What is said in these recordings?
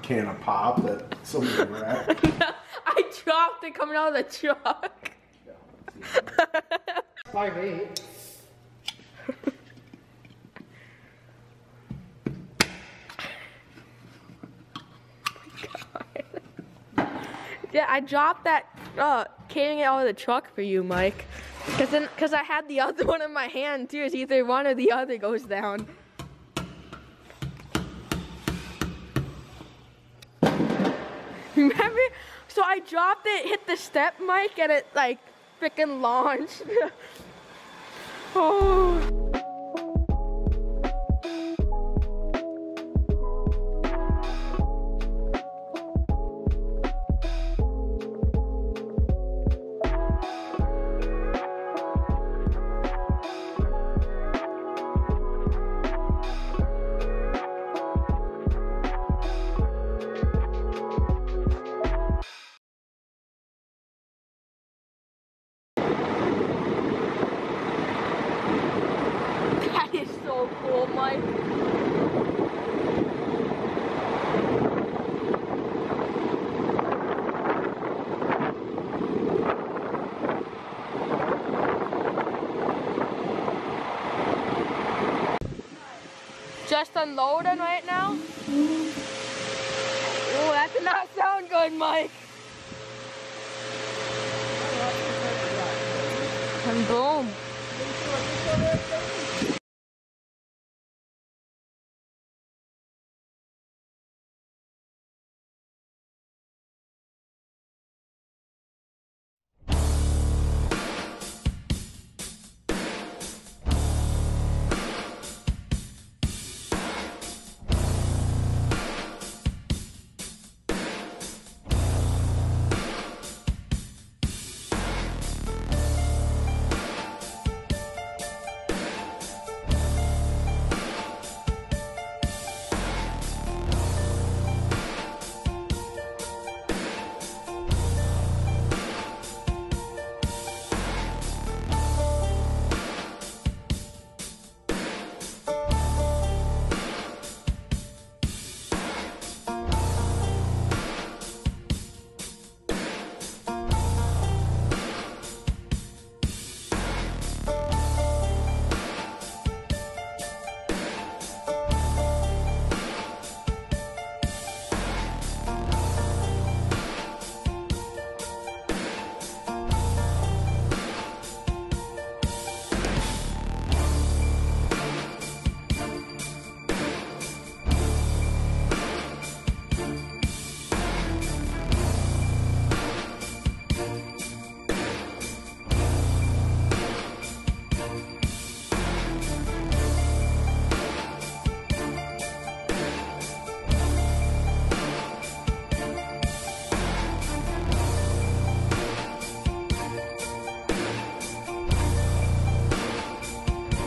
can of pop that somebody wrapped. I dropped it coming out of the truck. 5'8". Yeah, I dropped that carrying it out of the truck for you, Mike. Cause I had the other one in my hand too. It's either one or the other goes down. Remember? So I dropped it, hit the step, Mike, and it like freaking launched. Oh. That is so cool, Mike. Just unloading right now? Oh, that did not sound good, Mike. And boom.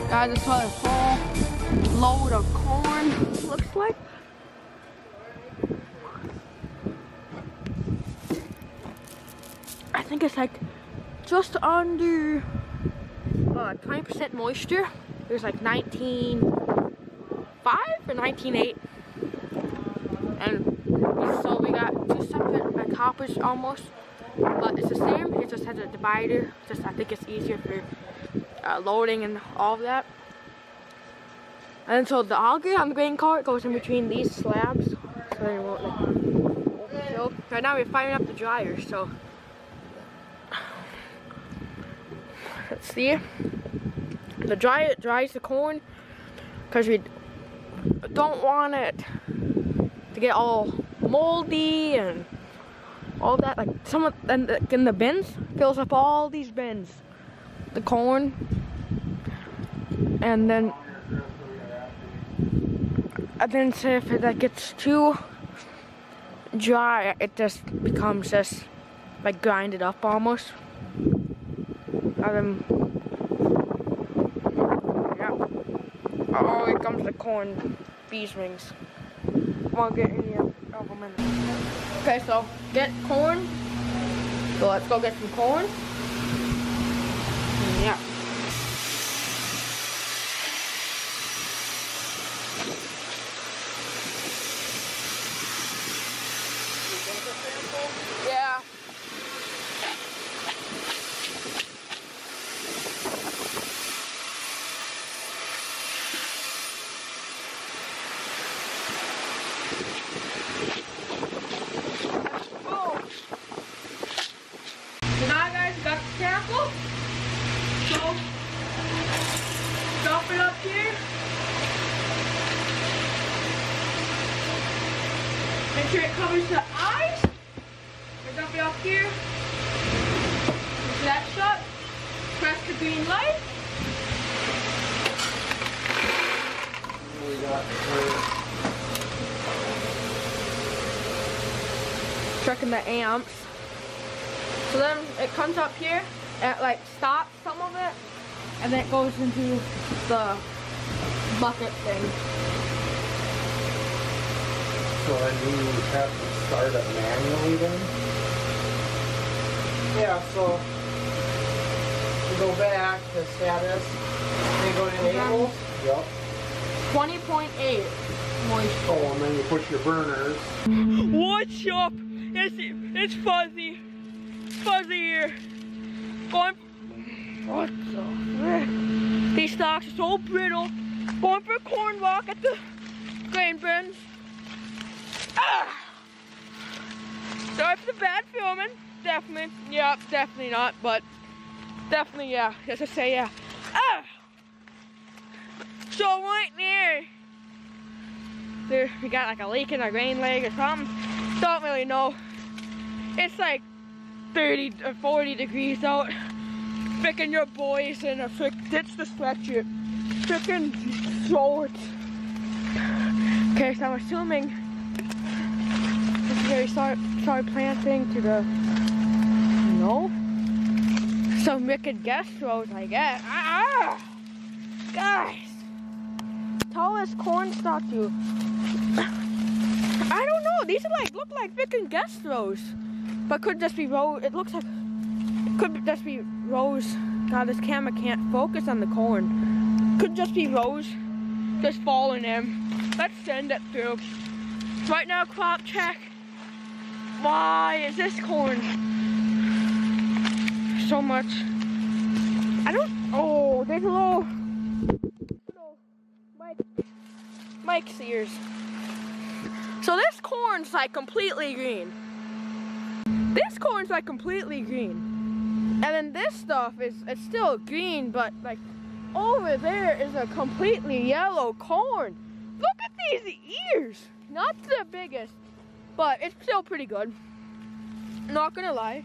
Guys, it's what a full load of corn looks like. I think it's like just under 20% moisture. There's like 19.5 or 19.8. And so we got two separate like hoppers almost. But it's the same, it just has a divider. Just I think it's easier for loading and all of that. And so the auger on the grain cart goes in between these slabs, so it won't like overfill. Right now we're firing up the dryer, so let's see. The dryer dries the corn because we don't want it to get all moldy and all that. Like someone in the bins fills up all these bins, the corn, and then say if it like gets too dry, it just becomes just like grinded up almost. And then yeah. Oh, here comes the corn bees rings. I'll get in here in a minute. Okay, so get corn. So let's go get some corn. Yeah. Dump it up here. Make sure it covers the eyes. We dump it up here. Push that shut. Press the green light. We got Checking the amps. So then it comes up here, it like stops some of it, and then it goes into the bucket thing. So then you have to start it manually then? Yeah, so you go back to status, then go to enables. Yep. 20.8 moisture. Oh, and then you push your burners. What's up? It's fuzzy. Fuzzy here. Going. What the frick? These stalks are so brittle. Going for a corn walk at the grain bins. Ah! Sorry for the bad filming. Definitely. Yeah, definitely not, but definitely, yeah. Let's just say, yeah. Ah! So right there, we got like a leak in our grain leg or something. Don't really know. It's like 30 or 40 degrees out. Frickin' your boys in a ditch the sweatshirt. Frickin' shorts. Okay, so I'm assuming this is where we start planting to the, some wicked guest rows, I guess. Guys, tallest corn stalk you. I don't know. These are look like frickin' guest rows, but could just be rows. It looks like could just be rows. God, this camera can't focus on the corn. Could just be rows, just falling in. Let's send it through. Right now, crop check. Why is this corn so much? I don't. Oh, there's a little Mike's ears. So this corn's like completely green. This corn's like completely green. And then this stuff it's still green, but like over there is a completely yellow corn. Look at these ears. Not the biggest, but it's still pretty good. Not gonna lie,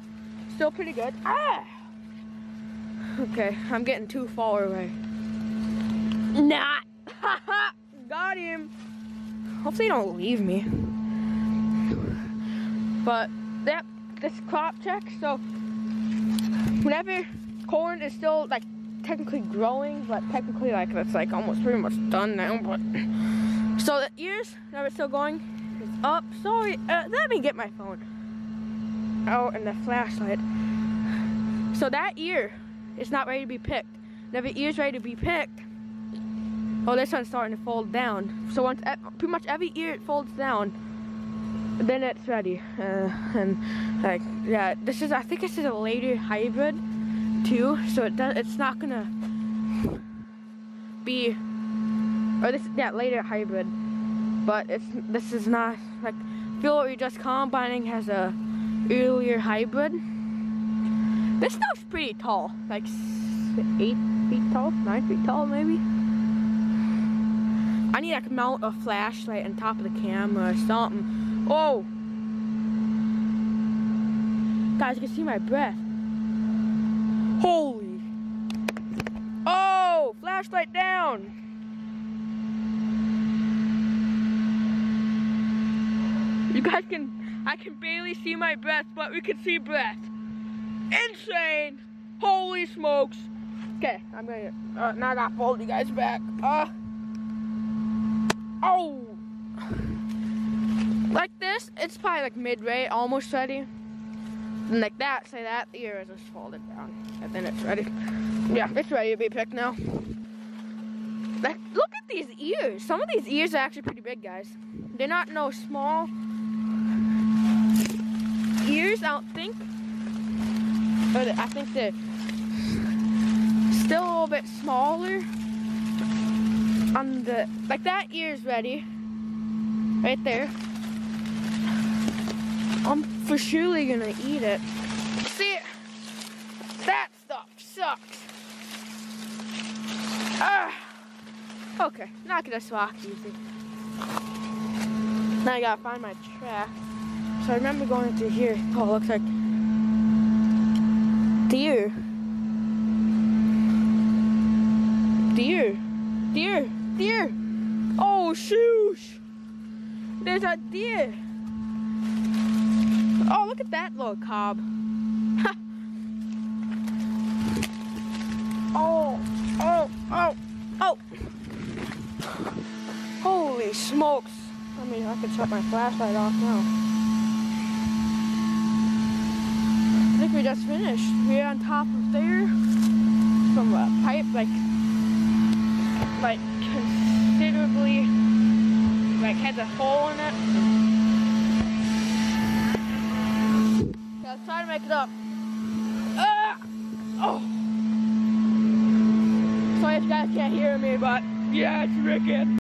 still pretty good. Ah! Okay, I'm getting too far away. Not. Got him. Hopefully you don't leave me. But yep, this crop check. So whenever corn is still like technically growing, but technically like it's like almost pretty much done now. But so the ears, now it's still going, is up. Sorry, let me get my phone. Oh, and the flashlight. So that ear is not ready to be picked. Now the ear's ready to be picked. Oh, this one's starting to fold down. So once pretty much every ear it folds down, then it's ready. And like, yeah, I think this is a later hybrid too. So it's not gonna be, or later hybrid. But this is not like, feel what we're just combining has a earlier hybrid. This stuff's pretty tall, like 8 feet tall, 9 feet tall maybe. I need to mount a flashlight on top of the camera or something. Oh! Guys, you can see my breath. Holy! Oh! Flashlight down! You guys I can barely see my breath, but we can see breath. Insane! Holy smokes! Okay, I'm gonna, now I gotta fold you guys back. Oh! Like this, it's probably like midway, almost ready. And like that, say that, the ear is just folded down. And then it's ready. Yeah, it's ready to be picked now. Like, look at these ears. Some of these ears are actually pretty big, guys. They're not no small ears, I don't think. But I think they're still a little bit smaller. On the, like that ear's ready. Right there. I'm for surely gonna eat it. See, that stuff sucks. Okay, not gonna walk easy. Now I gotta find my track. So I remember going through here. Oh, it looks like deer. Deer. Deer. Deer. Oh, shoosh. There's a deer. Oh, look at that little cob. Oh, oh, oh, oh. Holy smokes. I mean, I can shut my flashlight off now. I think we just finished. We're on top of there. From a pipe, like considerably, has a hole in it. Yeah, let's try to make it up. Oh! Sorry if you guys can't hear me, but yeah, it's wicked.